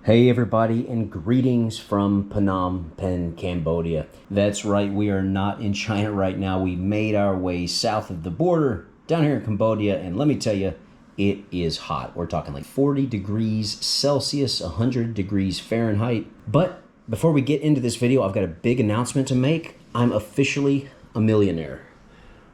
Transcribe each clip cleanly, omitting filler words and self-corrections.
Hey everybody, and greetings from Phnom Penh, Cambodia. That's right, we are not in China right now. We made our way south of the border down here in Cambodia, and let me tell you, it is hot. We're talking like 40 degrees Celsius, 100 degrees Fahrenheit. But before we get into this video, I've got a big announcement to make. I'm officially a millionaire.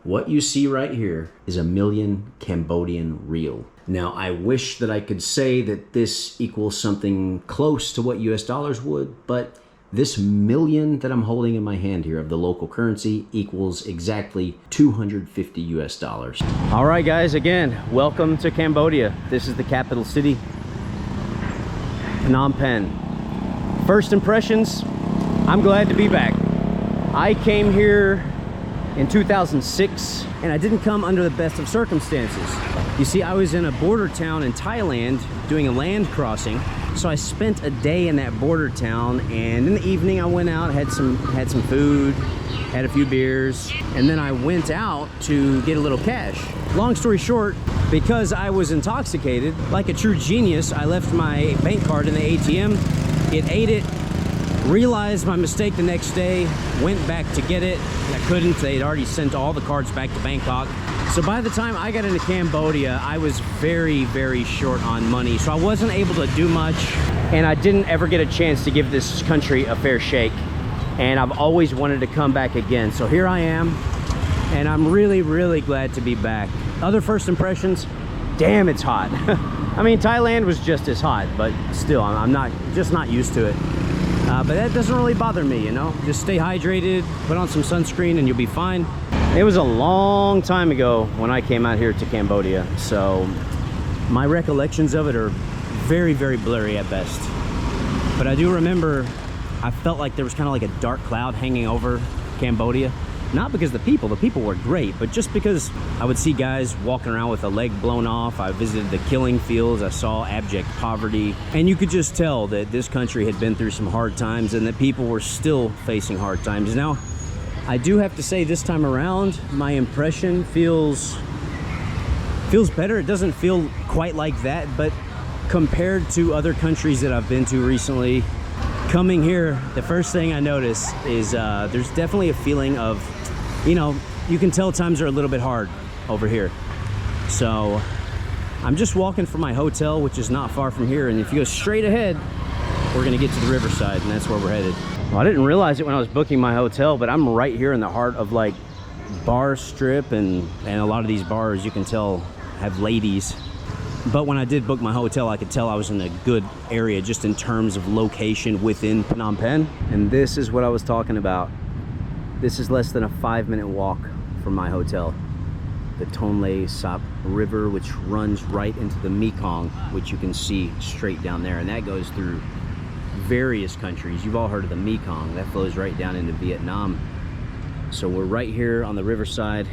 What you see right here is a million Cambodian real. Now, I wish that I could say that this equals something close to what US dollars would, but this million that I'm holding in my hand here of the local currency equals exactly 250 US dollars. All right, guys, again, welcome to Cambodia. This is the capital city, Phnom Penh. First impressions, I'm glad to be back. I came here in 2006, and I didn't come under the best of circumstances. You see, I was in a border town in Thailand doing a land crossing, so I spent a day in that border town, and in the evening I went out, had some food, had a few beers, and then I went out to get a little cash. Long story short, because I was intoxicated, like a true genius, I left my bank card in the ATM. It ate it. Realized my mistake the next day, went back to get it. I couldn't. They'd already sent all the cards back to Bangkok. So by the time I got into Cambodia, I was very, very short on money. So I wasn't able to do much, and I didn't ever get a chance to give this country a fair shake. And I've always wanted to come back again. So here I am, and I'm really, really glad to be back. Other first impressions, damn, it's hot. I mean, Thailand was just as hot, but still, I'm not used to it. But that doesn't really bother me, you know? Just stay hydrated, put on some sunscreen, and you'll be fine. It was a long time ago when I came out here to Cambodia, so my recollections of it are very, very blurry at best. But I do remember I felt like there was kind of like a dark cloud hanging over Cambodia. Not because the people were great, but just because I would see guys walking around with a leg blown off. I visited the killing fields. I saw abject poverty. And you could just tell that this country had been through some hard times and that people were still facing hard times. Now, I do have to say this time around, my impression feels better. It doesn't feel quite like that, but compared to other countries that I've been to recently, coming here, the first thing I notice is there's definitely a feeling of, you know, you can tell times are a little bit hard over here. So I'm just walking from my hotel, which is not far from here, and if you go straight ahead, we're gonna get to the riverside, and that's where we're headed. Well, I didn't realize it when I was booking my hotel, but I'm right here in the heart of like bar strip, and a lot of these bars you can tell have ladies. But when I did book my hotel, I could tell I was in a good area just in terms of location within Phnom Penh. And this is what I was talking about. This is less than a 5-minute walk from my hotel. The Tonle Sap River, which runs right into the Mekong, which you can see straight down there. And that goes through various countries. You've all heard of the Mekong. That flows right down into Vietnam. So we're right here on the riverside.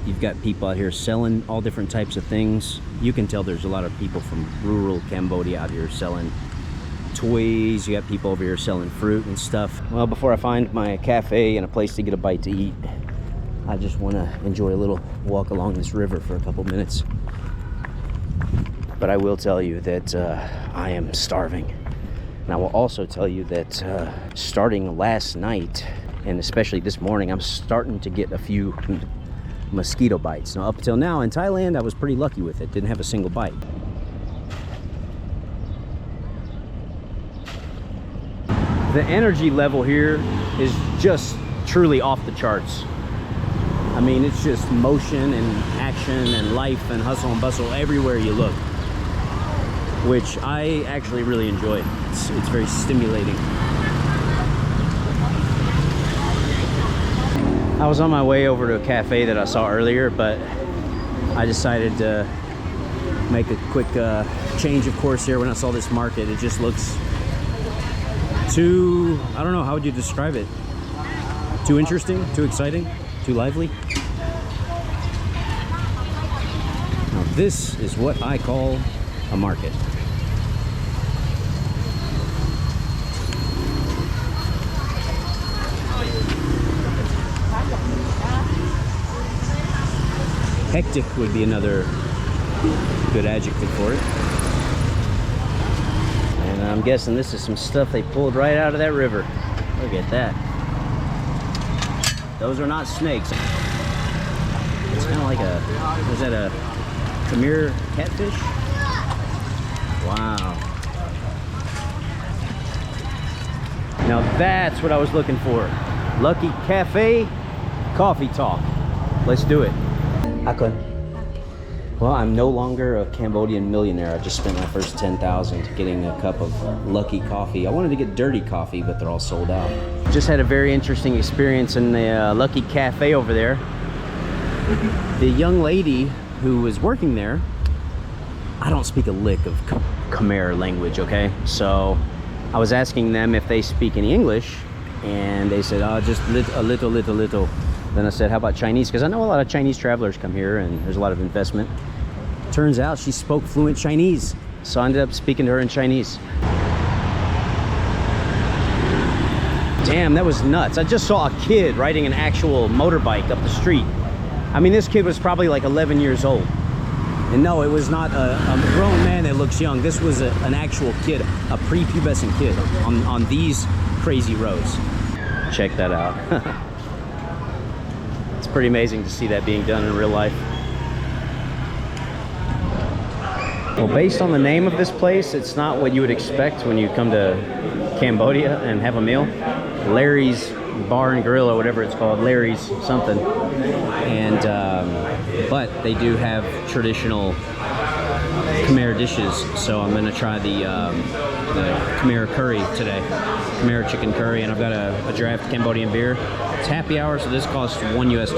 You've got people out here selling all different types of things. You can tell there's a lot of people from rural Cambodia out here selling toys. You got people over here selling fruit and stuff. Well, before I find my cafe and a place to get a bite to eat, I just want to enjoy a little walk along this river for a couple minutes. But I will tell you that I am starving. And I will also tell you that starting last night, and especially this morning, I'm starting to get a few mosquito bites. Now, up until now in Thailand, I was pretty lucky with it. Didn't have a single bite. The energy level here is just truly off the charts. I mean, it's just motion and action and life and hustle and bustle everywhere you look, which I actually really enjoy. It's very stimulating. I was on my way over to a cafe that I saw earlier, but I decided to make a quick change of course here when I saw this market. It just looks too, I don't know, how would you describe it? Too interesting, too exciting, too lively. Now this is what I call a market. Hectic would be another good adjective for it. And I'm guessing this is some stuff they pulled right out of that river. Look at that. Those are not snakes. It's kind of like a, was that a Khmer catfish? Wow. Now that's what I was looking for. Lucky Cafe Coffee Talk. Let's do it. Well, I'm no longer a Cambodian millionaire. I just spent my first 10,000 getting a cup of Lucky coffee. I wanted to get dirty coffee, but they're all sold out. Just had a very interesting experience in the Lucky Cafe over there. The young lady who was working there, I don't speak a lick of Khmer language, okay? So I was asking them if they speak any English, and they said, oh, just a little. Then I said, how about Chinese? Because I know a lot of Chinese travelers come here and there's a lot of investment. Turns out she spoke fluent Chinese. So I ended up speaking to her in Chinese. Damn, that was nuts. I just saw a kid riding an actual motorbike up the street. I mean, this kid was probably like 11 years old. And no, it was not a grown man that looks young. This was an actual kid, a prepubescent kid on these crazy roads. Check that out. It's pretty amazing to see that being done in real life. Well, based on the name of this place, it's not what you would expect when you come to Cambodia and have a meal. Larry's Bar and Grill, or whatever it's called, Larry's something. And but they do have traditional Khmer dishes, so I'm gonna try the Khmer curry today, Khmer chicken curry, and I've got a draft Cambodian beer. It's happy hour, so this costs $1 US.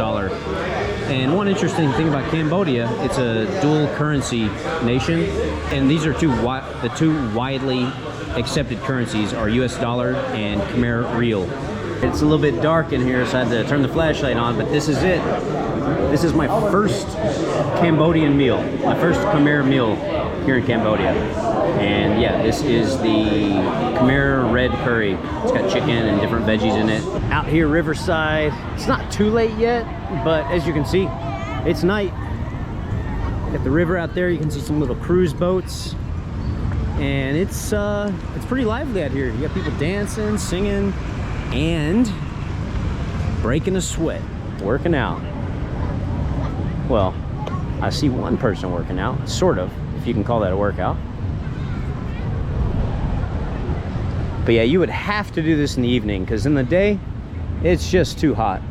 And one interesting thing about Cambodia, it's a dual currency nation, and these are the two widely accepted currencies are US dollar and Khmer real. It's a little bit dark in here, so I had to turn the flashlight on, but this is it. This is my first Cambodian meal, my first Khmer meal here in Cambodia. And yeah, this is the Khmer red curry. It's got chicken and different veggies in it. Out here, riverside. It's not too late yet, but as you can see, it's night. Got the river out there. You can see some little cruise boats. And it's pretty lively out here. You got people dancing, singing, and breaking a sweat, working out. Well, I see one person working out, sort of, if you can call that a workout. But yeah, you would have to do this in the evening, because in the day, it's just too hot.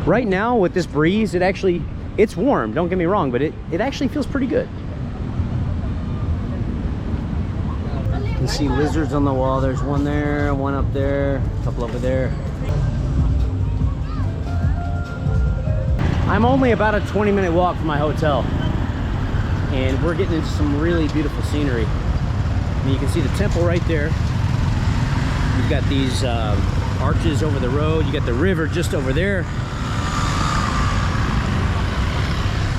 Right now, with this breeze, it's warm, don't get me wrong, but it actually feels pretty good. You can see lizards on the wall. There's one there, one up there, a couple over there. I'm only about a 20-minute walk from my hotel, and we're getting into some really beautiful scenery. I mean, you can see the temple right there. You've got these arches over the road. You got the river just over there.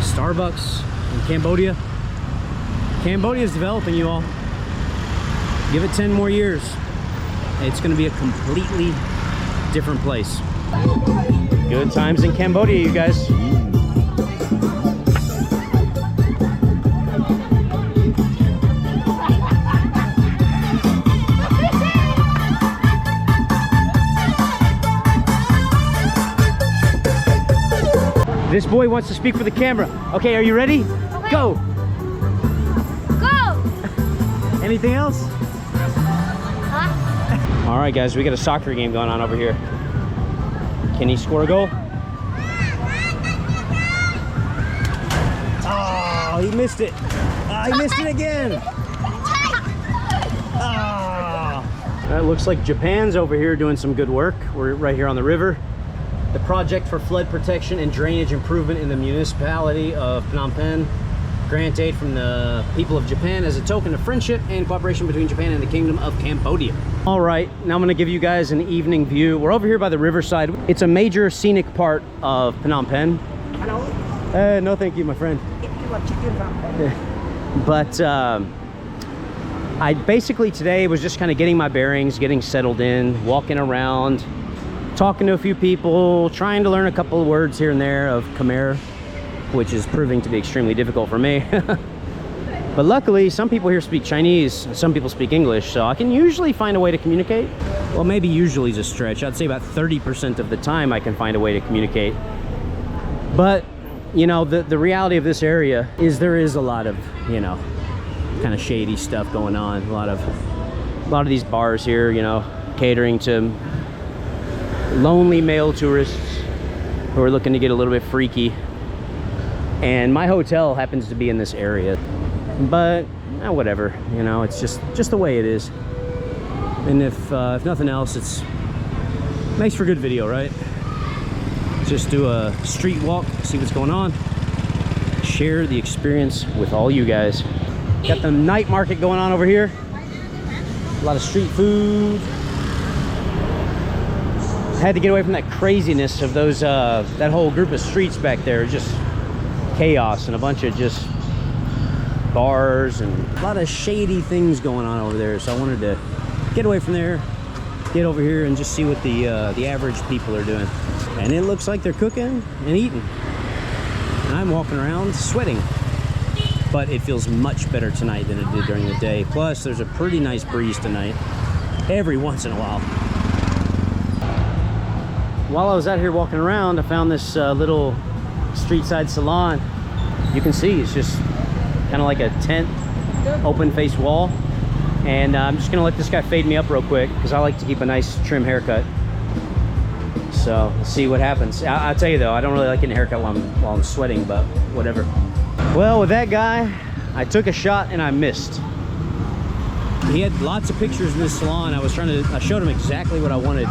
Starbucks in Cambodia. Cambodia is developing, you all. Give it 10 more years. It's going to be a completely different place. Good times in Cambodia, you guys. This boy wants to speak for the camera. Okay, are you ready? Okay. Go. Go. Anything else? Huh? All right, guys, we got a soccer game going on over here. Can he score a goal? Oh, he missed it. He missed it again. It looks like Japan's over here doing some good work. We're right here on the river. The project for flood protection and drainage improvement in the municipality of Phnom Penh. Grant aid from the people of Japan as a token of friendship and cooperation between Japan and the Kingdom of Cambodia. All right, now I'm gonna give you guys an evening view. We're over here by the riverside. It's a major scenic part of Phnom Penh. Hello. No, thank you, my friend. But I basically today was just kind of getting my bearings, getting settled in, walking around, talking to a few people, trying to learn a couple of words here and there of Khmer, which is proving to be extremely difficult for me. But luckily, some people here speak Chinese, some people speak English, so I can usually find a way to communicate. Well, maybe usually is a stretch. I'd say about 30% of the time I can find a way to communicate. But, you know, the reality of this area is there is a lot of, you know, kind of shady stuff going on. A lot of these bars here, you know, catering to lonely male tourists who are looking to get a little bit freaky. And my hotel happens to be in this area. But whatever, you know, it's just the way it is. And if nothing else, it's makes for good video, right? Just do a street walk, see what's going on, share the experience with all you guys. Got the night market going on over here. A lot of street food. Had to get away from that craziness of those that whole group of streets back there. Just chaos and a bunch of just bars and a lot of shady things going on over there. So I wanted to get away from there, get over here and just see what the average people are doing. And it looks like they're cooking and eating. And I'm walking around sweating. But it feels much better tonight than it did during the day. Plus, there's a pretty nice breeze tonight, every once in a while. While I was out here walking around, I found this little street side salon. You can see it's just kind of like a tent, open face wall. And I'm just gonna let this guy fade me up real quick because I like to keep a nice trim haircut. So let's see what happens. I'll tell you though, I don't really like getting a haircut while I'm sweating, but whatever. Well, with that guy, I took a shot and I missed. He had lots of pictures in this salon. I showed him exactly what I wanted.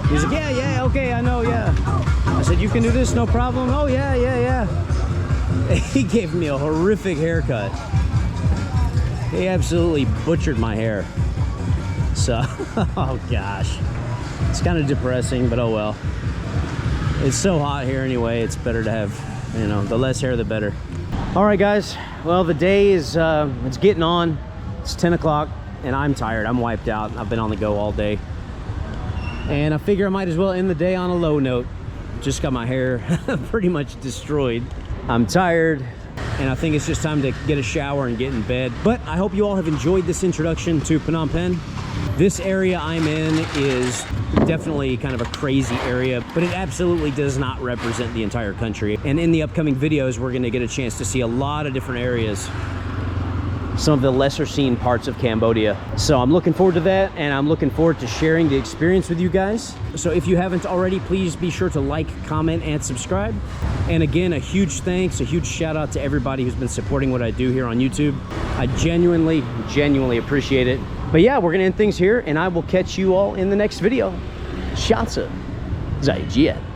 He was like, yeah, okay, I know, yeah. I said, you can do this, no problem. Oh, yeah. He gave me a horrific haircut. He absolutely butchered my hair. So, oh gosh. It's kind of depressing, but oh well. It's so hot here anyway, it's better to have, you know, the less hair the better. All right, guys. Well, the day is, it's getting on. It's 10 o'clock and I'm tired. I'm wiped out. I've been on the go all day. And I figure I might as well end the day on a low note. Just got my hair pretty much destroyed. I'm tired and I think it's just time to get a shower and get in bed. But I hope you all have enjoyed this introduction to Phnom Penh. This area I'm in is definitely kind of a crazy area, but it absolutely does not represent the entire country. And in the upcoming videos, we're gonna get a chance to see a lot of different areas, some of the lesser seen parts of Cambodia. So I'm looking forward to that, and I'm looking forward to sharing the experience with you guys. So if you haven't already, please be sure to like, comment, and subscribe. And again, a huge thanks, a huge shout out to everybody who's been supporting what I do here on YouTube. I genuinely appreciate it. But yeah, we're gonna end things here, and I will catch you all in the next video. 下次再见。